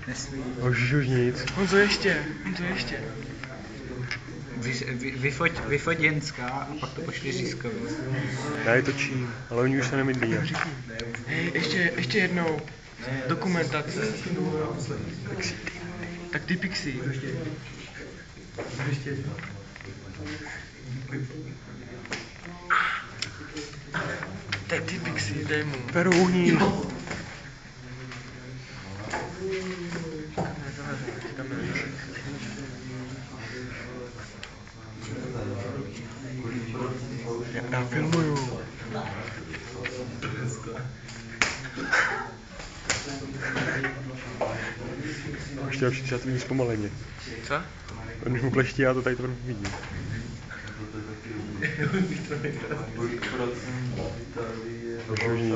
Nesmí. Už nic. Honzo ještě. Vyfoť Jenská a pak to pošli Řízkovi. Já je točím, ale oni už se nemydlí. Hej, ještě jednou. Dokumentace. Tak ty Pixie. Tak ty Pixie, dej mu. Peru uhní. Já filmuju. Ještě lepší, třeba to vidím zpomaleně. Co? On už mu pleští, já to tady teprve vidím. Už nic.